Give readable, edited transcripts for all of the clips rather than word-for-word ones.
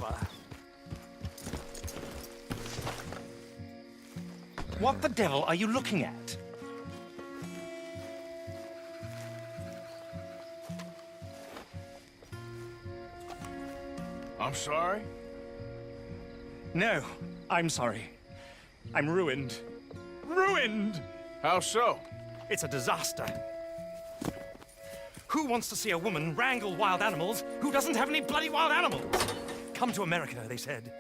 Löwenklaue. What the devil are you looking at? I'm sorry? No, I'm sorry. I'm ruined. Ruined! How so? It's a disaster. Who wants to see a woman wrangle wild animals who doesn't have any bloody wild animals? Come to America, they said.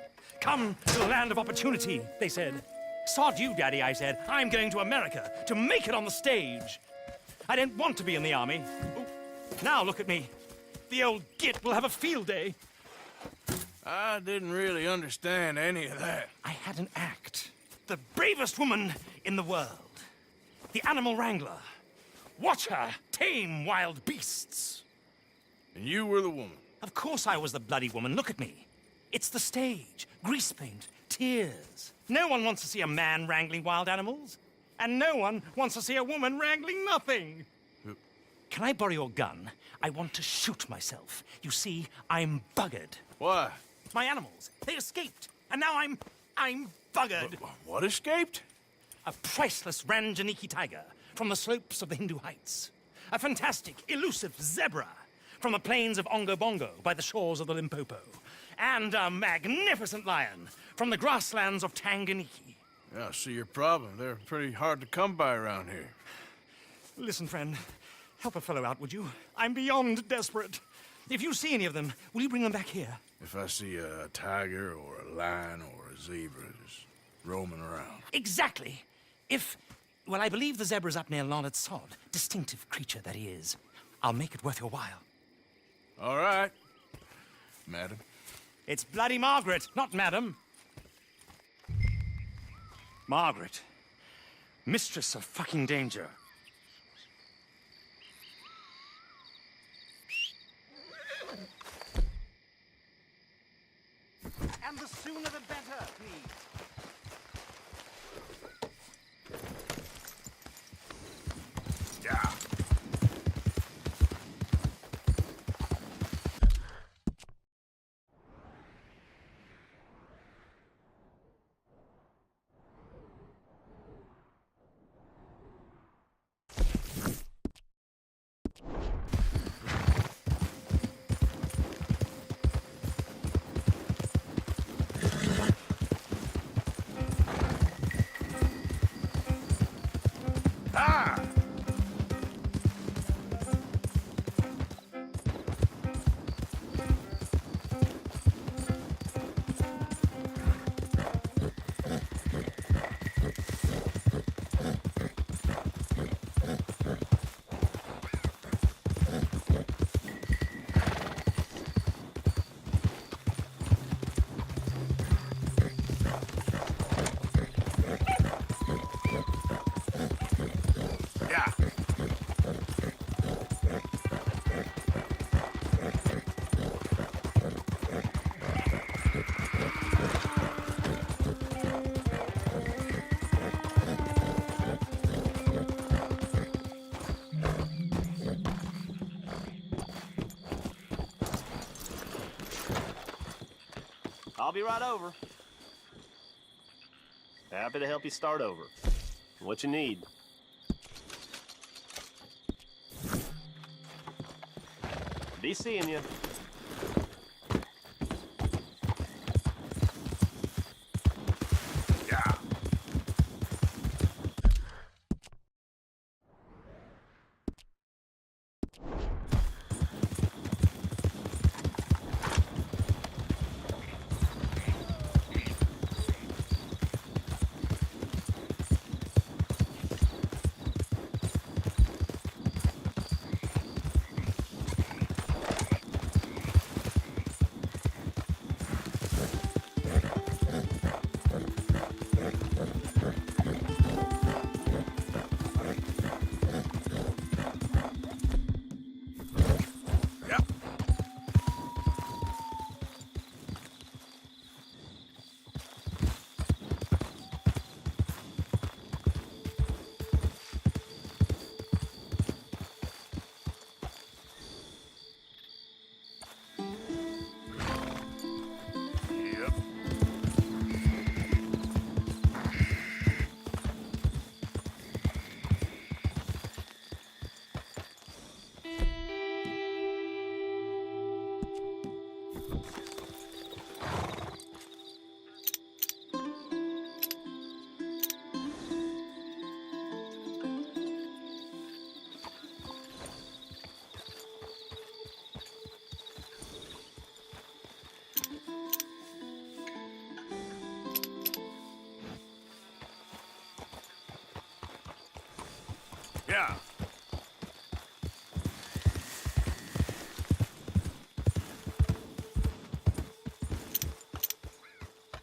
Come to the land of opportunity, they said. Sod you, Daddy, I said. I'm going to America to make it on the stage. I didn't want to be in the army. Ooh. Now look at me. The old git will have a field day. I didn't really understand any of that. I had an act. The bravest woman in the world. The animal wrangler. Watch her tame wild beasts. And you were the woman. Of course I was the bloody woman. Look at me. It's the stage. Grease paint. Tears. No one wants to see a man wrangling wild animals. And no one wants to see a woman wrangling nothing. Can I borrow your gun? I want to shoot myself. You see, I'm buggered. Why? My animals, they escaped. And now I'm buggered. What escaped? A priceless Ranjaniki tiger from the slopes of the Hindu Heights. A fantastic, elusive zebra from the plains of Ongo Bongo by the shores of the Limpopo. And a magnificent lion from the grasslands of Tanganyika. Yeah, I see your problem. They're pretty hard to come by around here. Listen, friend, help a fellow out, would you? I'm beyond desperate. If you see any of them, will you bring them back here? If I see a tiger or a lion or a zebra just roaming around. Exactly. Well, I believe the zebra's up near lll-Sod. Distinctive creature that he is. I'll make it worth your while. All right, madam. It's bloody Margaret, not madam. Margaret. Mistress of fucking danger. And the sooner the better, please. Yeah. I'll be right over. Happy to help you start over. What you need. Be seeing you. Yeah.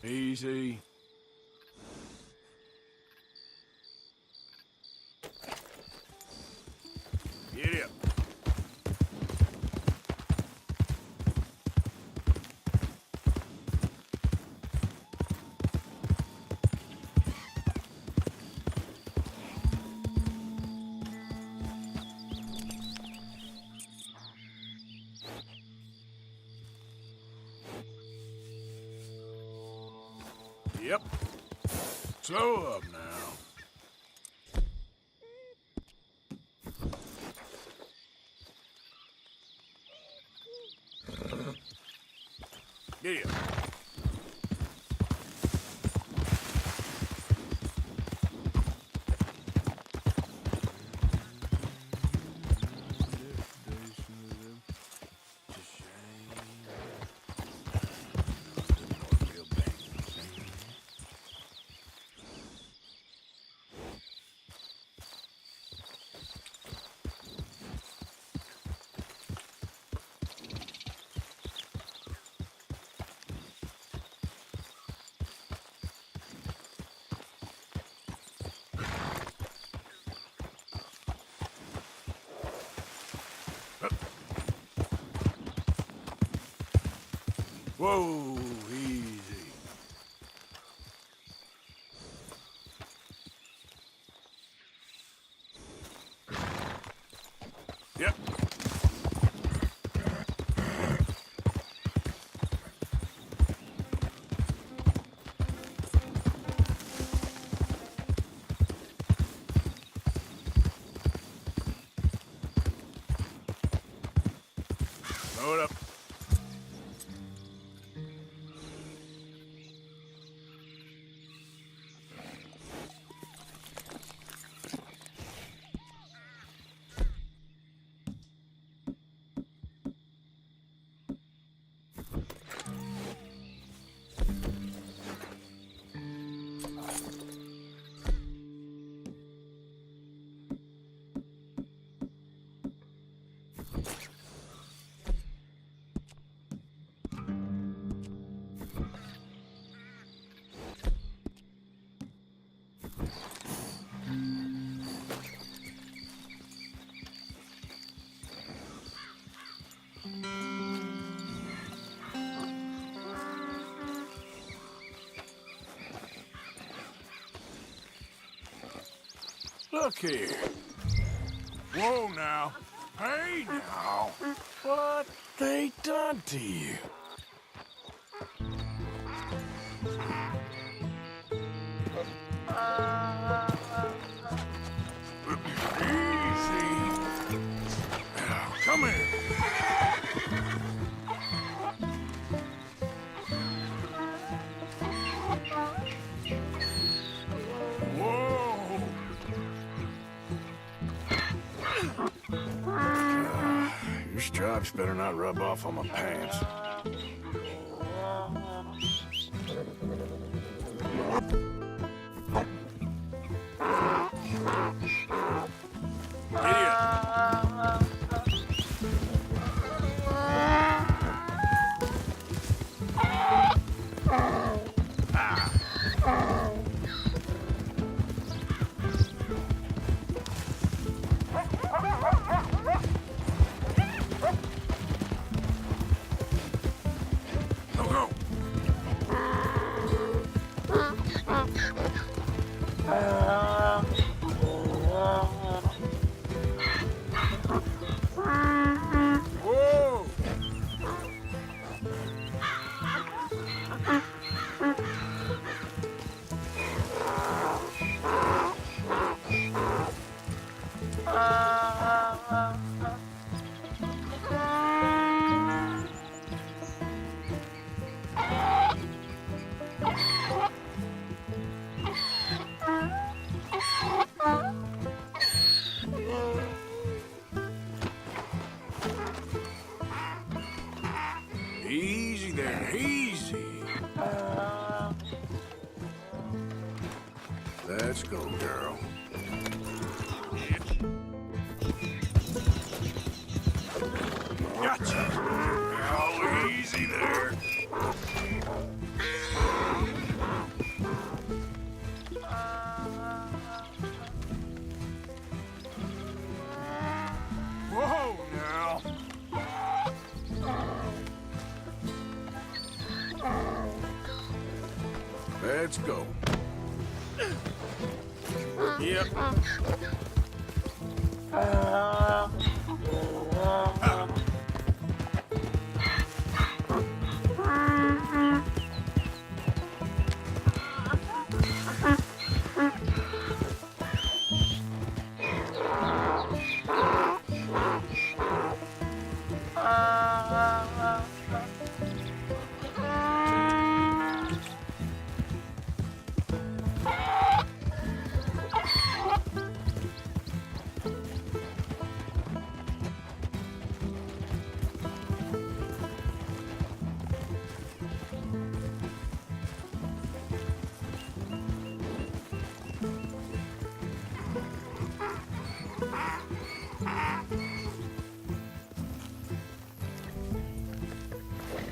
Easy. Get up. Yep. Slow up now. Get up. Whoa, easy. Yep. Load up. Look here. Whoa now. Hey now. What they done to you? Easy. Come here. Your stripes better not rub off on my pants. Idiot. Go, go. Whoa! easy there, easy. Let's go, girl. Gotcha. Oh, easy there. Whoa, now. Let's go. Yep.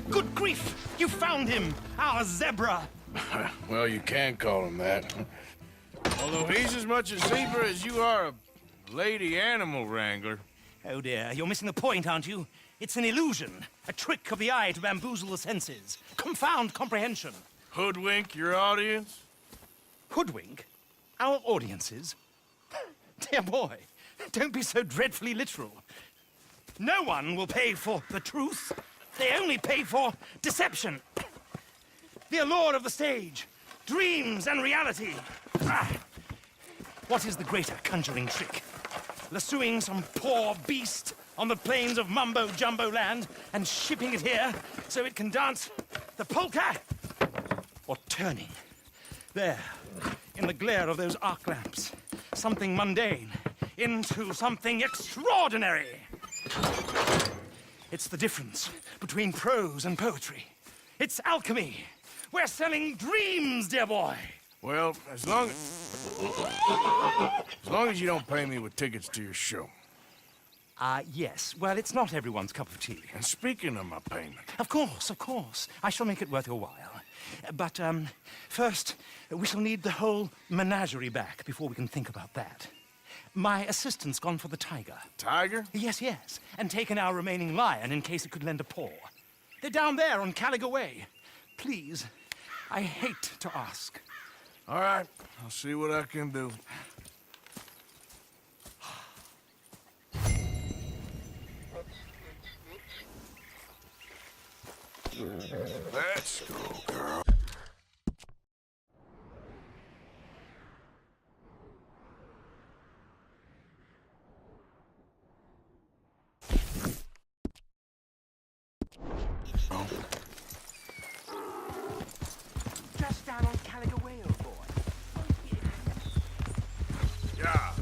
Good grief! You found him! Our zebra! Well, you can call him that. Although he's as much a zebra as you are a lady animal wrangler. Oh dear, you're missing the point, aren't you? It's an illusion, a trick of the eye to bamboozle the senses, confound comprehension. Hoodwink your audience? Hoodwink? Our audiences? Dear boy, don't be so dreadfully literal. No one will pay for the truth. They only pay for deception. The allure of the stage, dreams and reality. What is the greater conjuring trick? Lassoing some poor beast on the plains of mumbo-jumbo land and shipping it here so it can dance the polka? Or turning, there, in the glare of those arc lamps, something mundane into something extraordinary? It's the difference between prose and poetry. It's alchemy. We're selling dreams, dear boy. Well, as long as you don't pay me with tickets to your show. Yes. Well, it's not everyone's cup of tea. And speaking of my payment, Of course, of course. I shall make it worth your while. But, first, we shall need the whole menagerie back before we can think about that. My assistant's gone for the tiger. Tiger? Yes, yes. And taken our remaining lion in case it could lend a paw. They're down there on Caliga Way. Please, I hate to ask. All right, I'll see what I can do. Let's go, girl. Just down on Caliga Way, old boy. Yeah.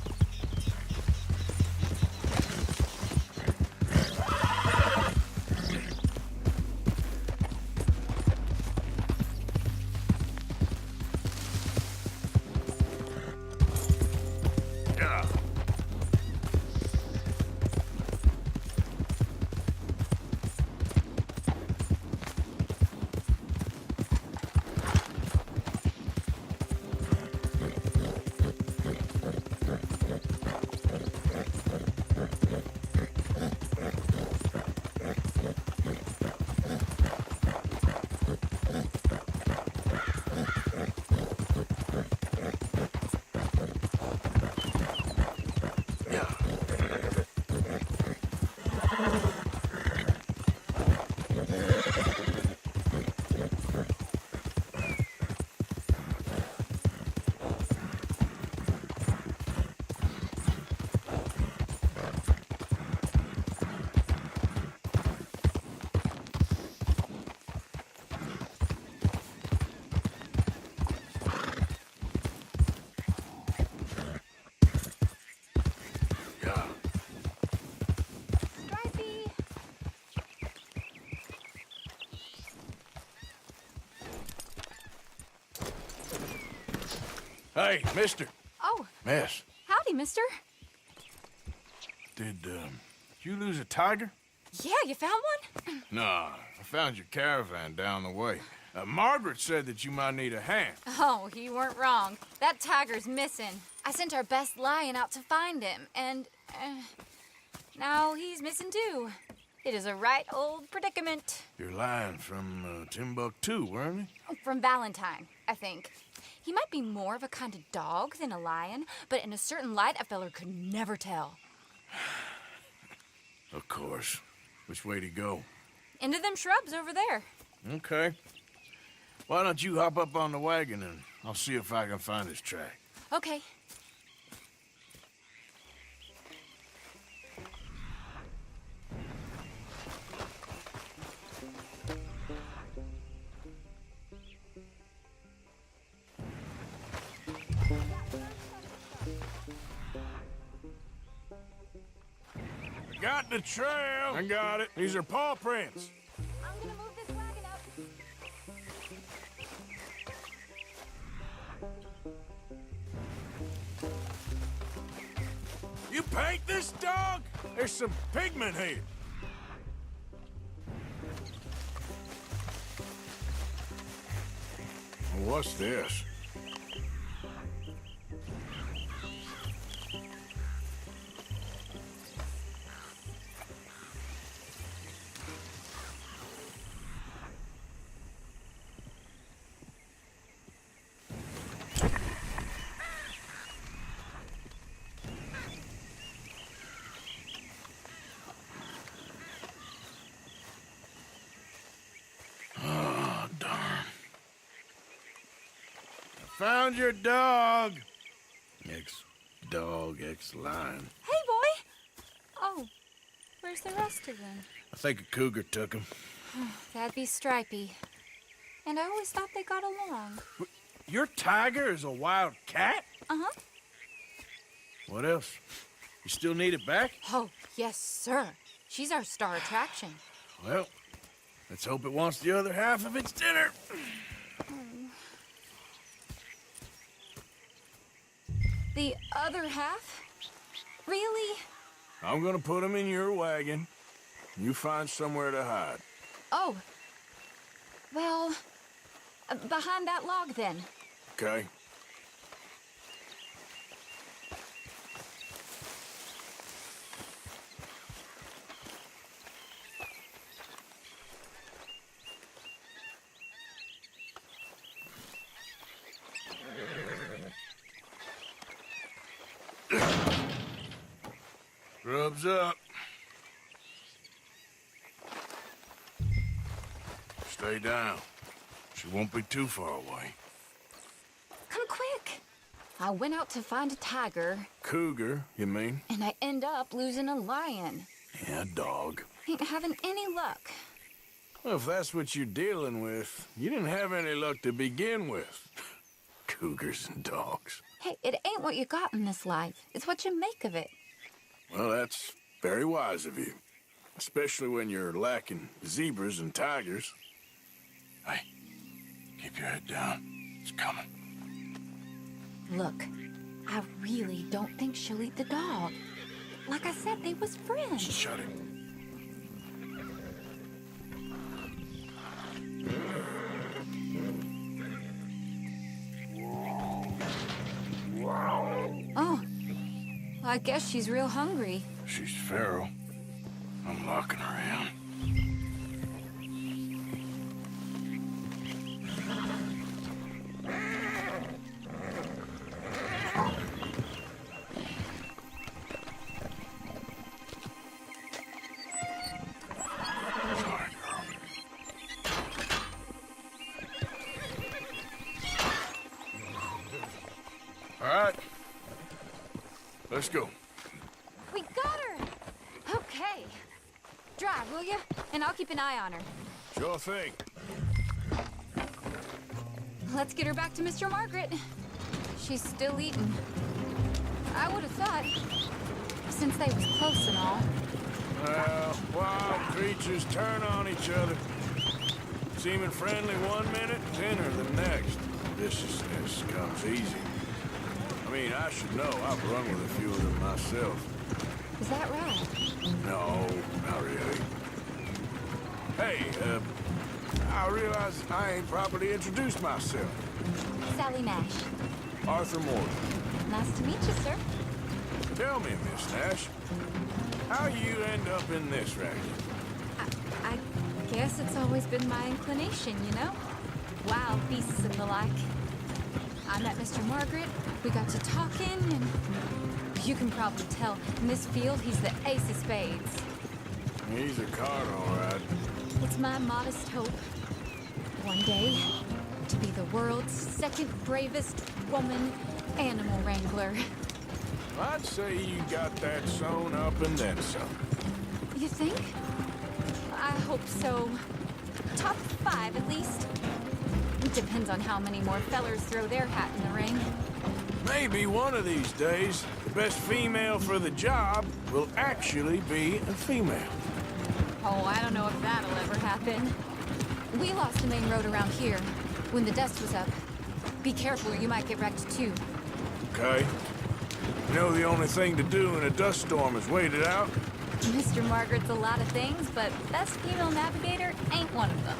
Hey, mister. Oh, Miss, howdy, mister. did you lose a tiger? Yeah, you found one? Nah, I found your caravan down the way. Margaret said that you might need a hand. Oh, you weren't wrong. That tiger's missing. I sent our best lion out to find him, and now he's missing too. It is a right old predicament. Your lion from Timbuktu, weren't he? From Valentine, I think. He might be more of a kind of dog than a lion, but in a certain light, a feller could never tell. Of course. Which way to go? Into them shrubs over there. Okay. Why don't you hop up on the wagon and I'll see if I can find his track. Okay. Got the trail. I got it. These are paw prints. I'm gonna move this wagon up. You paint this dog? There's some pigment here. What's this? Found your dog. Ex-dog, ex-lion. Hey, boy! Oh, where's the rest of them? I think a cougar took him. That'd be Stripey. And I always thought they got along. Your tiger is a wild cat? Uh-huh. What else? You still need it back? Oh, yes, sir. She's our star attraction. Well, let's hope it wants the other half of its dinner. The other half? Really? I'm gonna put him in your wagon. You find somewhere to hide. Oh. Well, behind that log, then. Okay? Grub's up. Stay down. She won't be too far away. Come quick. I went out to find a tiger, Cougar, you mean? and I end up losing a lion. Yeah, dog. Ain't having any luck. Well, if that's what you're dealing with, you didn't have any luck to begin with. Cougars and dogs. Hey, it ain't what you got in this life. It's what you make of it. Well, that's very wise of you. Especially when you're lacking zebras and tigers. Hey, keep your head down. It's coming. Look, I really don't think she'll eat the dog. Like I said, they was friends. Shut it. Oh, I guess she's real hungry. She's feral. I'm locking her in. Sorry, girl. All right. Let's go. We got her! Okay. Drive, will you? And I'll keep an eye on her. Sure thing. Let's get her back to Mr. Margaret. She's still eating. I would have thought, since they was close and all. Well, wild creatures turn on each other. Seeming friendly one minute, thinner the next. Viciousness comes easy. I mean, I should know. I've run with a few of them myself. Is that right? No, not really. Hey, I realize I ain't properly introduced myself. Sally Nash. Arthur Morgan. Nice to meet you, sir. Tell me, Miss Nash, how you end up in this racket? I guess it's always been my inclination, you know? Wild beasts and the like. I met Mr. Margaret, we got to talking, and you can probably tell, in this field, he's the ace of spades. He's a card, all right. It's my modest hope, one day, to be the world's second bravest woman animal wrangler. I'd say you got that sewn up and then some. You think? I hope so. Top 5, at least. It depends on how many more fellers throw their hat in the ring. Maybe one of these days, the best female for the job will actually be a female. Oh, I don't know if that'll ever happen. We lost the main road around here when the dust was up. Be careful, you might get wrecked too. Okay. You know the only thing to do in a dust storm is wait it out? Mr. Margaret's a lot of things, but best female navigator ain't one of them.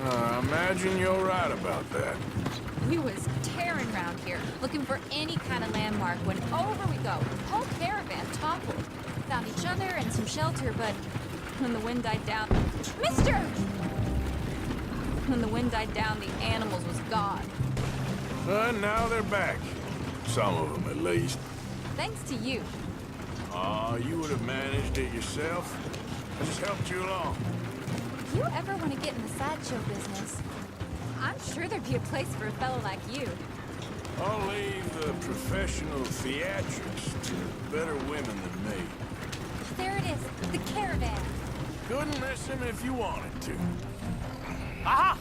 I imagine you're right about that. We was tearing around here, looking for any kind of landmark when over we go. Whole caravan toppled. Found each other and some shelter, but when the wind died down... Mister! When the wind died down, the animals was gone. And now they're back. Some of them, at least. Thanks to you. Aw, you would have managed it yourself. I just helped you along. If you ever want to get in the sideshow business, I'm sure there'd be a place for a fellow like you. I'll leave the professional theatrics to better women than me. There it is, the caravan. Couldn't miss him if you wanted to. Aha!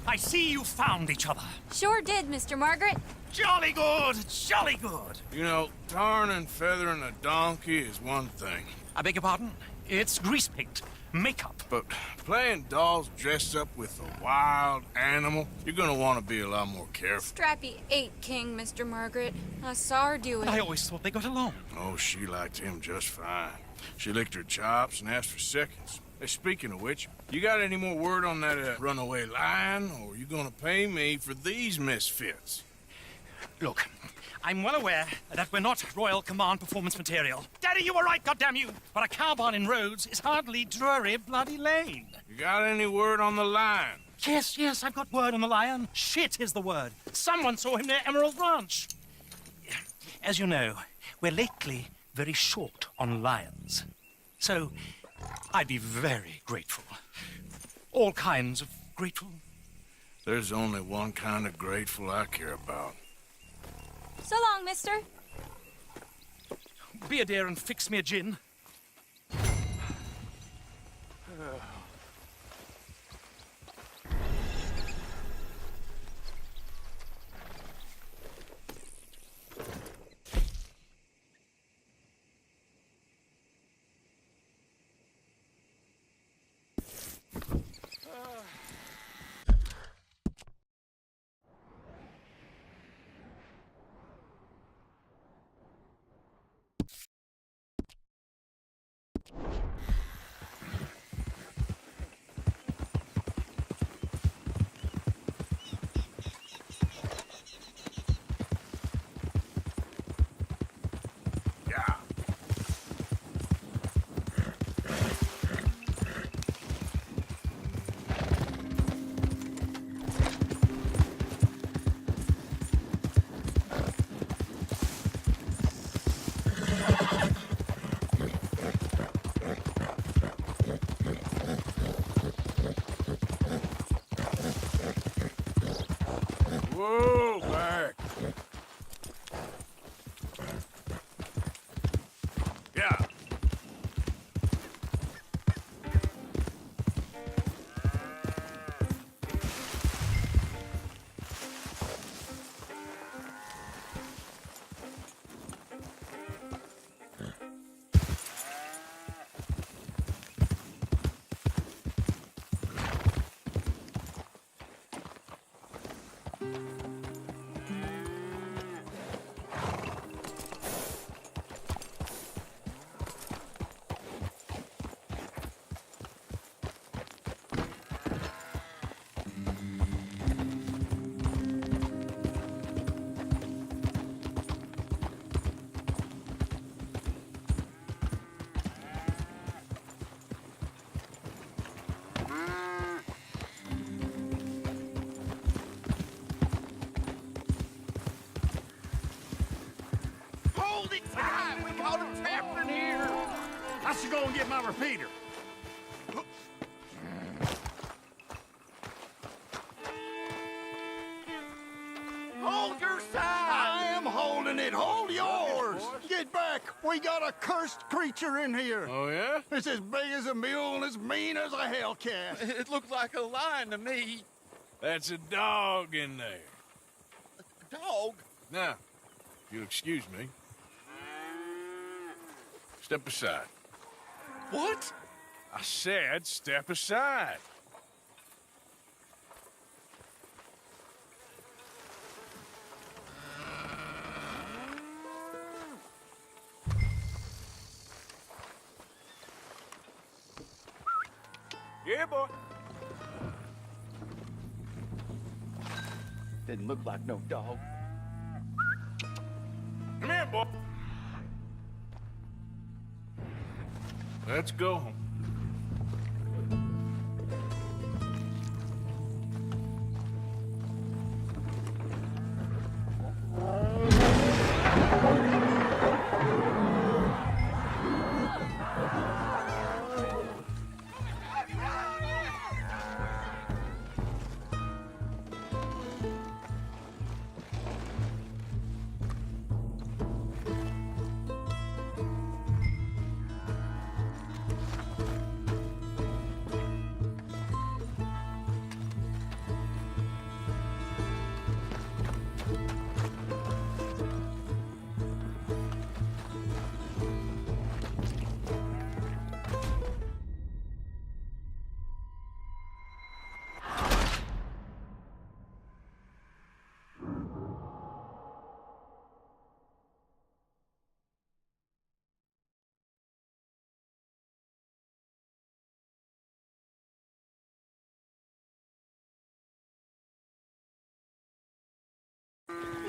I see you found each other. Sure did, Mr. Margaret. Jolly good, jolly good. You know, tarring and feathering a donkey is one thing. I beg your pardon? It's grease paint, makeup. But playing dolls dressed up with a wild animal, you're gonna want to be a lot more careful. Strappy ate King, Mr. Margaret. I saw her do it. I always thought they got along. Oh, she liked him just fine. She licked her chops and asked for seconds. Hey, speaking of which, you got any more word on that runaway lion, or are you gonna pay me for these misfits? Look, I'm well aware that we're not Royal Command performance material. Daddy, you were right, goddammit! But a cow barn in Rhodes is hardly Drury Bloody Lane. You got any word on the lion? Yes, I've got word on the lion. Shit is the word. Someone saw him near Emerald Ranch. As you know, we're lately very short on lions. So, I'd be very grateful. All kinds of grateful. There's only one kind of grateful I care about. So long, mister. Be a dear and fix me a gin. Whoa, back. Yeah. I should go and get my repeater. Hold your side! I am holding it. Hold yours. Get back. We got a cursed creature in here. Oh, yeah? It's as big as a mule and as mean as a hellcat. It looked like a lion to me. That's a dog in there. Dog? Now, if you'll excuse me. Step aside. What? I said step aside. Yeah, boy. Didn't look like no dog. Come here, boy. Let's go home.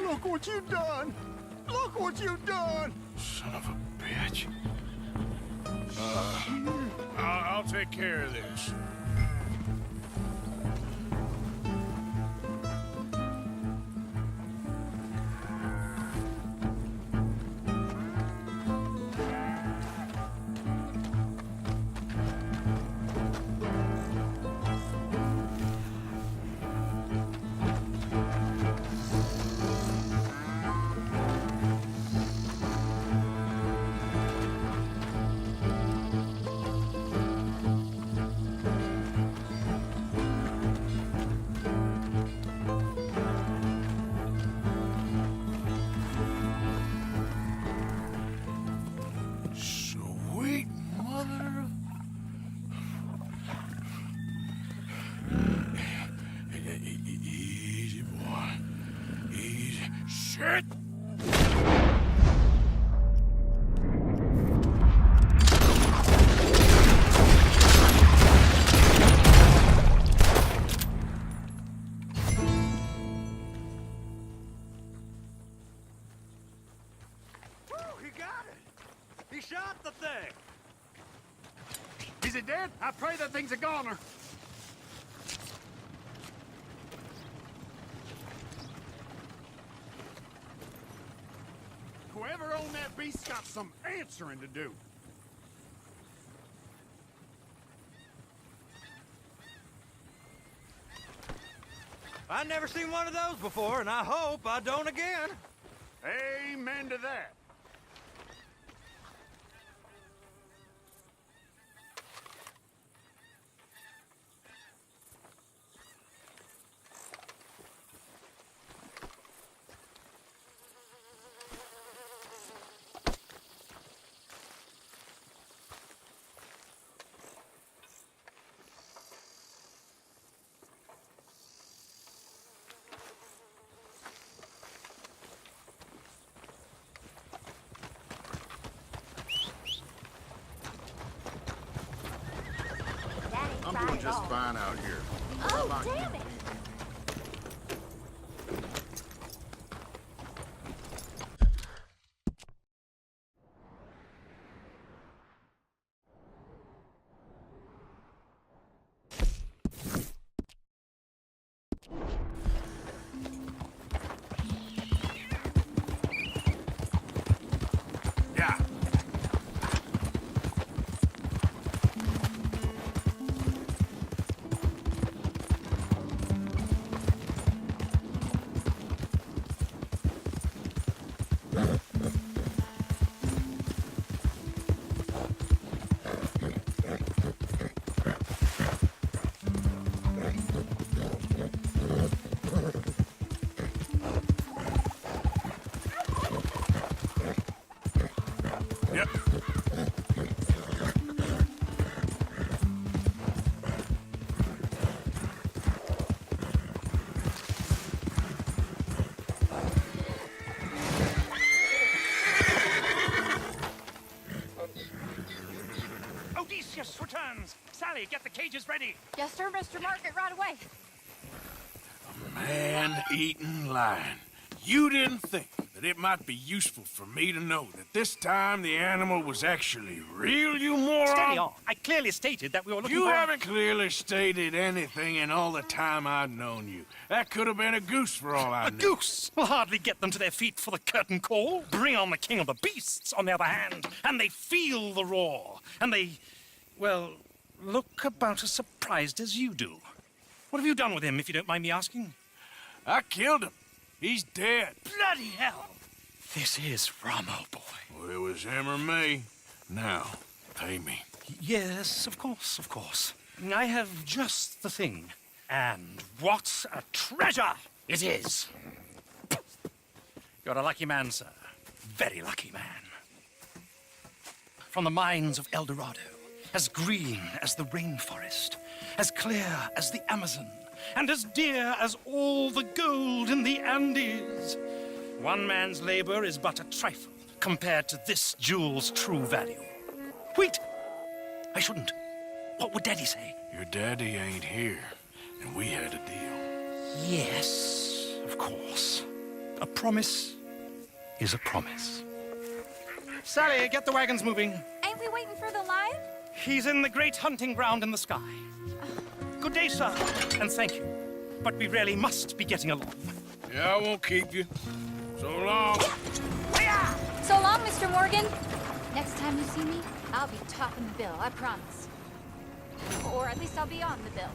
Look what you done. Look what you done. Son of a bitch. I'll take care of this. Sweet mother of... Easy, boy. Easy. Shit! He got it. He shot the thing. Is it dead? I pray that thing's a goner. Whoever owned that beast's got some answering to do. I've never seen one of those before, and I hope I don't again. Amen to that. I'm doing just fine out here. Oh, damn it! Sally, get the cages ready. Yes, sir, Mr. Market, right away. Man-eating lion. You didn't think that it might be useful for me to know that this time the animal was actually real, you moron? Steady on. I clearly stated that we were looking You for... haven't clearly stated anything in all the time I've known you. That could have been a goose for all I A knew. goose will hardly get them to their feet for the curtain call. Bring on the king of the beasts, on the other hand, and they feel the roar. And they, well, look about as surprised as you do. What have you done with him, if you don't mind me asking? I killed him. He's dead. Bloody hell! This is rum, old boy. Well, it was him or me. Now, pay me. Yes, of course, of course. I have just the thing. And what a treasure it is! You're a lucky man, sir. Very lucky man. From the mines of El Dorado, as green as the rainforest, as clear as the Amazon, and as dear as all the gold in the Andes. One man's labor is but a trifle compared to this jewel's true value. Wait! I shouldn't. What would Daddy say? Your daddy ain't here, and we had a deal. Yes, of course. A promise is a promise. Sally, get the wagons moving. Ain't we waiting for the lion? He's in the great hunting ground in the sky. Good day, sir, and thank you. But we really must be getting along. Yeah, I won't keep you. So long. So long, Mr. Morgan. Next time you see me, I'll be topping the bill, I promise. Or at least I'll be on the bill.